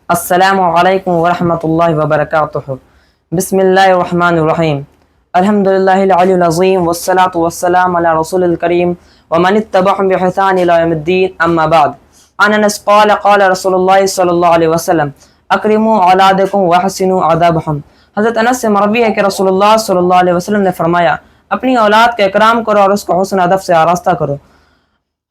السلام علیکم ورحمۃ اللہ وبرکاتہ۔ بسم اللہ الرحمن الرحیم۔ الحمد للہ العلی العظیم والصلاة والسلام علی رسول الکریم ومن اتبعهم بإحسان إلى يوم الدین، اما بعد۔ عن انس قال قال رسول اللہ صلی اللہ علیہ وسلم اکرموا اولادکم واحسنوا آدابهم۔ حضرت انس سے مروی ہے کہ رسول اللہ صلی اللہ علیہ وسلم نے فرمایا، اپنی اولاد کا اکرام کرو اور اس کو حسن ادب سے آراستہ کرو۔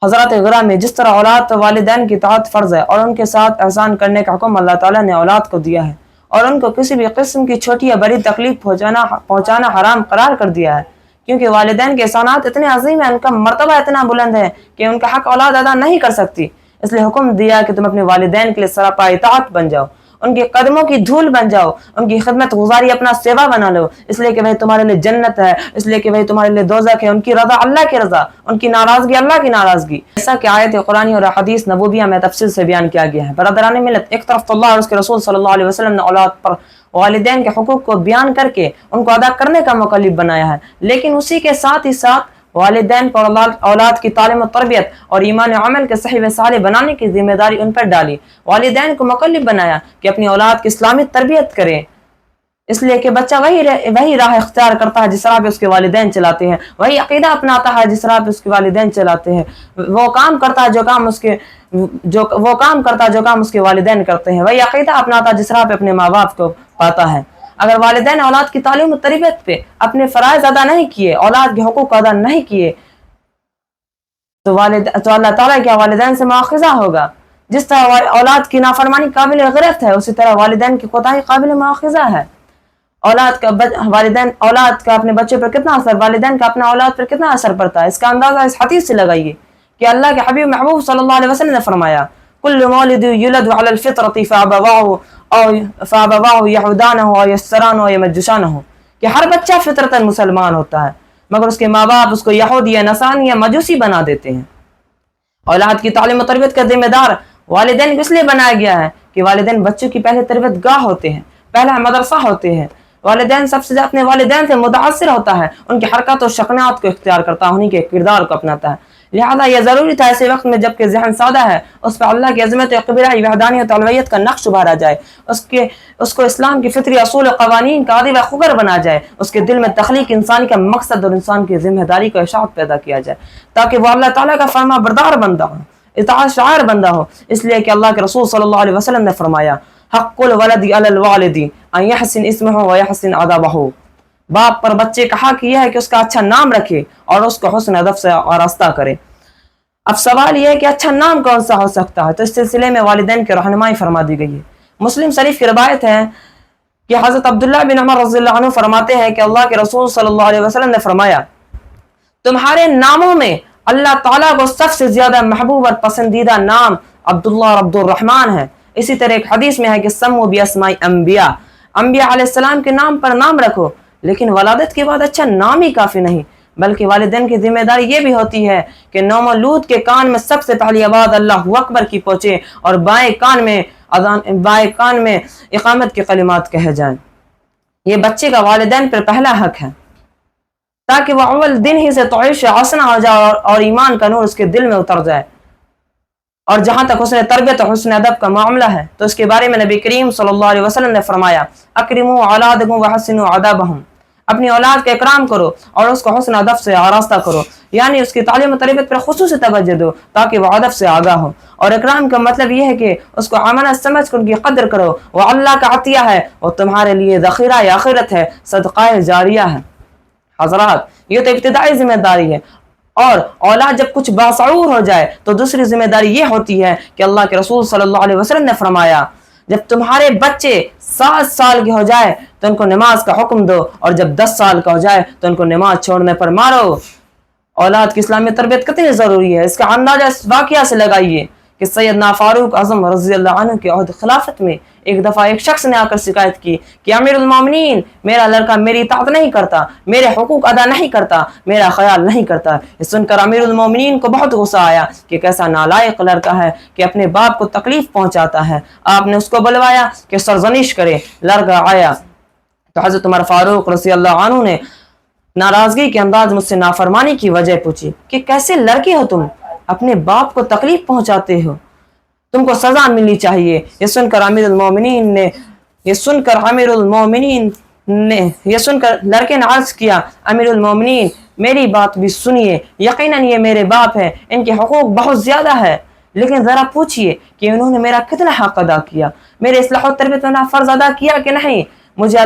حضرات گرامی، جس طرح اولاد والدین کی اطاعت فرض ہے اور ان کے ساتھ احسان کرنے کا حکم اللہ تعالیٰ نے اولاد کو دیا ہے، اور ان کو کسی بھی قسم کی چھوٹی یا بڑی تکلیف پہنچانا حرام قرار کر دیا ہے، کیونکہ والدین کے احسانات اتنے عظیم ہیں، ان کا مرتبہ اتنا بلند ہے کہ ان کا حق اولاد ادا نہیں کر سکتی، اس لیے حکم دیا کہ تم اپنے والدین کے لیے سراپا اطاعت بن جاؤ، ان کے قدموں کی دھول بن جاؤ، ان کی خدمت گزاری اپنا سیوا بنا لو، اس لیے کہ وہ تمہارے لیے جنت ہے، اس لیے کہ وہ تمہارے لیے دوزخ ہے، ان کی رضا اللہ کی رضا، ان کی ناراضگی اللہ کی ناراضگی، ایسا کہ آیت قرآنی اور حدیث نبویہ میں تفصیل سے بیان کیا گیا ہے۔ برادران ملت، ایک طرف تو اللہ اور اس کے رسول صلی اللہ علیہ وسلم نے اولاد پر والدین کے حقوق کو بیان کر کے ان کو ادا کرنے کا مکلف بنایا ہے، لیکن اسی کے ساتھ ہی ساتھ والدین پر اولاد کی تعلیم و تربیت اور ایمان و عمل کے صحیح و صالح بنانے کی ذمہ داری ان پر ڈالی۔ والدین کو مکلف بنایا کہ اپنی اولاد کی اسلامی تربیت کریں، اس لیے کہ بچہ وہی راہ اختیار کرتا ہے جس راہ پہ اس کے والدین چلاتے ہیں، وہی عقیدہ اپناتا ہے جس راہ پہ اس کے والدین چلاتے ہیں، وہ کام کرتا ہے جو کام اس کے والدین کرتے ہیں، وہی عقیدہ اپناتا ہے جس راہ پہ اپنے ماں باپ کو پاتا ہے۔ اگر والدین اولاد کی تعلیم و تربیت پہ اپنے فرائض ادا نہیں کیے، اولاد کے حقوق ادا نہیں کیے، تو اللہ تعالیٰ کیا والدین سے مواخذہ ہوگا۔ جس طرح اولاد کی نافرمانی قابل غرت ہے، اسی طرح والدین کی کوتاہی قابل مواخذہ ہے۔ اولاد کا اپنے بچے پر کتنا اثر، والدین کا اپنا اولاد پر کتنا اثر پڑتا ہے، اس کا اندازہ اس حدیث سے لگائیے کہ اللہ کے حبیب محبوب صلی اللہ علیہ وسلم نے فرمایا، کل مولد یولد علی الفطرۃ فابواہ یہودانہ و یسرانہ و یمجسانہ، کہ ہر بچہ فطرتاً مسلمان ہوتا ہے مگر اس کے ماں باپ اس کو یہودی یا نصرانی یا مجوسی بنا دیتے ہیں۔ اولاد کی تعلیم و تربیت کا ذمہ دار والدین کو اس لیے بنایا گیا ہے کہ والدین بچوں کی پہلے تربیت گاہ ہوتے ہیں، پہلا مدرسہ ہوتے ہیں۔ والدین سب سے اپنے والدین سے متاثر ہوتا ہے، ان کی حرکات و شکنات کو اختیار کرتا ہے، انہی کے کردار کو اپناتا ہے۔ لہذا یہ ضروری تھا ایسے وقت میں جب کہ ذہن سادہ ہے، اس پر اللہ کی عظمت قبرہ وحدانیت و الوہیت کا نقش ابھارا جائے، اس کو اسلام کی فطری اصول و قوانین کا عادی و خگر بنا جائے، اس کے دل میں تخلیق انسانی کا مقصد اور انسان کی ذمہ داری کا اشاعت پیدا کیا جائے، تاکہ وہ اللہ تعالیٰ کا فرما بردار بندہ ہو، اطاعت شاعر بندہ ہو۔ اس لیے کہ اللہ کے رسول صلی اللہ علیہ وسلم نے فرمایا، حق الولد علی الوالد ان یحسن اسمہ و یحسن آدابہ، باپ پر بچے کا حق یہ ہے کہ اس کا اچھا نام رکھے اور اس کو حسن ادب سے آراستہ کرے۔ اب سوال یہ ہے کہ اچھا نام کون سا ہو سکتا ہے، تو اس سلسلے میں والدین کی رہنمائی فرما دی گئی ہے۔ مسلم شریف کی روایت ہے کہ حضرت عبداللہ بن عمر رضی اللہ عنہ فرماتے ہیں کہ اللہ کے رسول صلی اللہ علیہ وسلم نے فرمایا، تمہارے ناموں میں اللہ تعالیٰ کو سب سے زیادہ محبوب اور پسندیدہ نام عبداللہ اور عبد الرحمن ہے۔ اسی طرح ایک حدیث میں ہے کہ سموا باسماء انبیاء، انبیاء علیہ السلام کے نام پر نام رکھو، لیکن ولادت کے بعد اچھا نام ہی کافی نہیں، بلکہ والدین کی ذمہ داری یہ بھی ہوتی ہے کہ نومولود کے کان میں سب سے پہلی آواز اللہ اکبر کی پہنچے اور بائیں کان میں اقامت کے کلمات کہے جائیں۔ یہ بچے کا والدین پر پہلا حق ہے، تاکہ وہ اول دن ہی سے توعیش حسنہ ہو جائے اور ایمان کا نور اس کے دل میں اتر جائے۔ اور جہاں تک حسن تربیت اور حسن ادب کا معاملہ ہے تو اس کے بارے میں نبی کریم صلی اللہ علیہ وسلم نے فرمایا، اکرموا اولادکم وحسنوا آدابہم، اپنی اولاد کا اکرام کرو اور اس کو حسن ادب سے آراستہ کرو، یعنی اس کی تعلیم و تربیت پر خصوصی توجہ دو تاکہ وہ ادب سے آگاہ ہو۔ اور اکرام کا مطلب یہ ہے کہ اس کو امانت سمجھ کر ان کی قدر کرو، وہ اللہ کا عطیہ ہے، وہ تمہارے لیے ذخیرہ آخرت ہے، صدقہ جاریہ ہے۔ حضرات، یہ تو ابتدائی ذمہ داری ہے، اور اولاد جب کچھ باشعور ہو جائے تو دوسری ذمہ داری یہ ہوتی ہے کہ اللہ کے رسول صلی اللہ علیہ وسلم نے فرمایا، جب تمہارے بچے 7 سال کے ہو جائے تو ان کو نماز کا حکم دو، اور جب 10 سال کا ہو جائے تو ان کو نماز چھوڑنے پر مارو۔ اولاد کی اسلامی تربیت کتنی ضروری ہے، اس کا اندازہ اس واقعہ سے لگائیے کہ سیدنا فاروق اعظم رضی اللہ عنہ کے عہد خلافت میں ایک دفعہ ایک شخص نے آ کر شکایت کی کہ امیر المومنین، میرا لڑکا میری اطاعت نہیں کرتا، میرے حقوق ادا نہیں کرتا، میرا خیال نہیں کرتا۔ یہ سن کر امیر المومنین کو بہت غصہ آیا کہ کیسا نالائق لڑکا ہے کہ اپنے باپ کو تکلیف پہنچاتا ہے۔ آپ نے اس کو بلوایا کہ سرزنش کرے۔ لڑکا آیا تو حضرت عمر فاروق رضی اللہ عنہ نے ناراضگی کے انداز مجھ سے نافرمانی کی وجہ پوچھی کہ کیسے لڑکے ہو تم، اپنے باپ کو تکلیف پہنچاتے ہو؟ تم کو سزا ملنی چاہیے۔ یہ سن کر امیر المومنین لڑکے نے عرض کیا امیر المومنین میری بات بھی سنیے، یقیناً یہ میرے باپ ہیں، ان کے حقوق بہت زیادہ ہے، لیکن ذرا پوچھئے کہ انہوں نے میرا کتنا حق ادا کیا، میرے اصلاح و تربیت میں فرض ادا کیا کہ نہیں۔ مجھے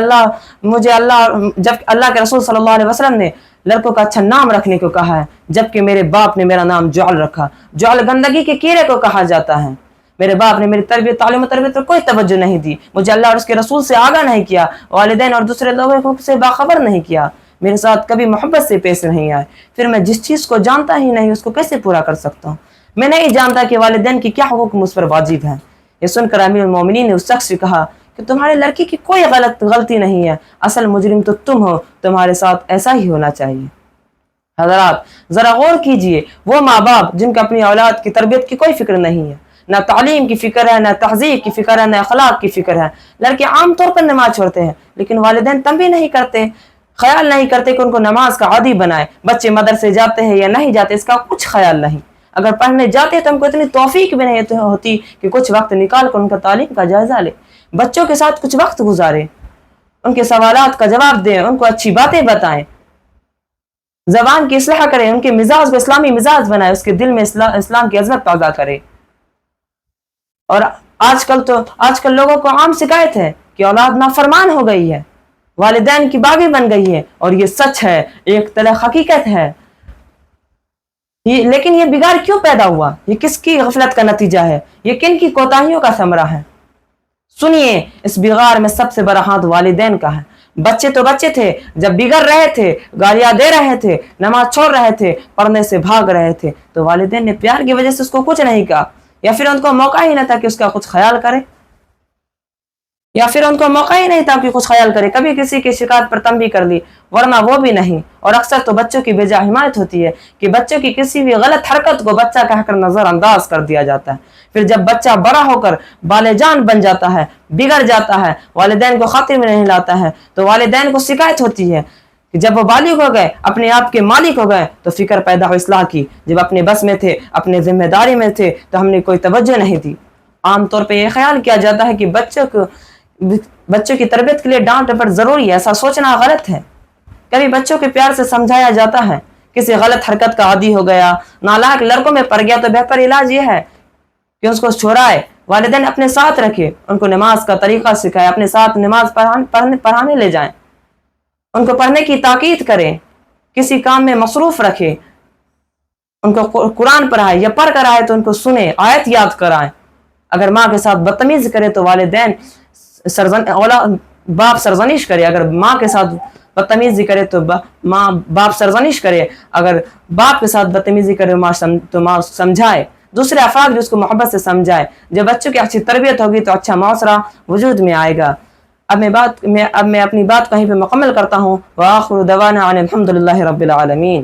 جب اللہ کے رسول صلی اللہ علیہ وسلم نے لڑکوں کا اچھا نام رکھنے کو کہا ہے، جبکہ میرے باپ نے میرا نام جعل رکھا۔ جعل گندگی کے کیڑے کو کہا جاتا ہے۔ میرے باپ نے میری تعلیم و تربیت پر کوئی توجہ نہیں دی، مجھے اللہ اور اس کے رسول سے آگاہ نہیں کیا، والدین اور دوسرے لوگوں سے باخبر نہیں کیا، میرے ساتھ کبھی محبت سے پیش نہیں آئے، پھر میں جس چیز کو جانتا ہی نہیں اس کو کیسے پورا کر سکتا ہوں؟ میں نہیں جانتا کہ والدین کی کیا حقوق مجھ پر واجب ہیں۔ یہ سن کر امیر المومنین نے اس شخص سے کہا کہ تمہارے لڑکی کی کوئی غلطی نہیں ہے، اصل مجرم تو تم ہو، تمہارے ساتھ ایسا ہی ہونا چاہیے۔ حضرات ذرا غور کیجئے، وہ ماں باپ جن کو اپنی اولاد کی تربیت کی کوئی فکر نہیں ہے، نہ تعلیم کی فکر ہے، نہ تہذیب کی فکر ہے، نہ اخلاق کی فکر ہے۔ لڑکے عام طور پر نماز چھوڑتے ہیں، لیکن والدین تنبیہ نہیں کرتے، خیال نہیں کرتے کہ ان کو نماز کا عادی بنائے۔ بچے مدرسے جاتے ہیں یا نہیں جاتے اس کا کچھ خیال نہیں، اگر پڑھنے جاتے ہیں تو ہم کو اتنی توفیق بھی نہیں ہوتی کہ کچھ وقت نکال کر ان کا تعلیم کا جائزہ لے، بچوں کے ساتھ کچھ وقت گزارے، ان کے سوالات کا جواب دیں، ان کو اچھی باتیں بتائیں، زبان کی اصلاح کریں، ان کے مزاج کو اسلامی مزاج بنائے، اس کے دل میں اسلام کی عظمت پیدا کرے۔ اور آج کل لوگوں کو عام شکایت ہے کہ اولاد نافرمان ہو گئی ہے، والدین کی باغی بن گئی ہے، اور یہ سچ ہے، ایک طرح حقیقت ہے۔ لیکن یہ بگاڑ کیوں پیدا ہوا؟ یہ کس کی غفلت کا نتیجہ ہے؟ یہ کن کی کوتاہیوں کا ثمرہ ہے؟ سنیے، اس بگاڑ میں سب سے بڑا ہاتھ والدین کا ہے۔ بچے تو بچے تھے، جب بگڑ رہے تھے، گالیاں دے رہے تھے، نماز چھوڑ رہے تھے، پڑھنے سے بھاگ رہے تھے، تو والدین نے پیار کی وجہ سے اس کو کچھ نہیں کہا، یا پھر ان کو موقع ہی نہ تھا کہ اس کا کچھ خیال کرے، کبھی کسی کی شکایت پر تنبیہ کر لی، ورنہ وہ بھی نہیں۔ اور اکثر تو بچوں کی بے جا حمایت ہوتی ہے کہ بچوں کی کسی بھی غلط حرکت کو بچہ کہہ کر نظر انداز کر دیا جاتا ہے، پھر جب بچہ بڑا ہو کر بالجان بن جاتا ہے، بگڑ جاتا ہے، والدین کو خاطر میں نہیں لاتا ہے، تو والدین کو شکایت ہوتی ہے کہ جب وہ بالغ ہو گئے، اپنے آپ کے مالک ہو گئے، تو فکر پیدا ہو اصلاح کی، جب اپنے بس میں تھے، اپنے ذمہ داری میں تھے، تو ہم نے کوئی توجہ نہیں دی۔ عام طور پہ یہ خیال کیا جاتا ہے کہ بچوں کی تربیت کے لیے ڈانٹ ڈپٹ ضروری ہے، ایسا سوچنا غلط ہے۔ کبھی بچوں کے پیار سے سمجھایا جاتا ہے، کسی غلط حرکت کا عادی ہو گیا، نالائق لڑکوں میں پڑ گیا، تو بہتر علاج یہ ہے کہ اس کو چھوڑائے، والدین اپنے ساتھ رکھے، ان کو نماز کا طریقہ سکھائے، اپنے ساتھ نماز پڑھانے لے جائیں، ان کو پڑھنے کی تاکید کریں، کسی کام میں مصروف رکھے، ان کو قرآن پڑھائے، یا پڑھ کر آئے تو ان کو سنیں، آیت یاد کرائیں۔ اگر ماں کے ساتھ بدتمیزی کرے تو والدین باپ سرزنش کرے، اگر ماں کے ساتھ بدتمیزی کرے تو باپ سرزنش کرے، اگر باپ کے ساتھ بدتمیزی کرے تو ماں سمجھائے، دوسرے افراد بھی اس کو محبت سے سمجھائے۔ جب بچوں کی اچھی تربیت ہوگی تو اچھا معاشرہ وجود میں آئے گا۔ اب میں اپنی بات کہیں پہ مکمل کرتا ہوں۔ وآخر دعوانا ان الحمد للہ رب العالمین۔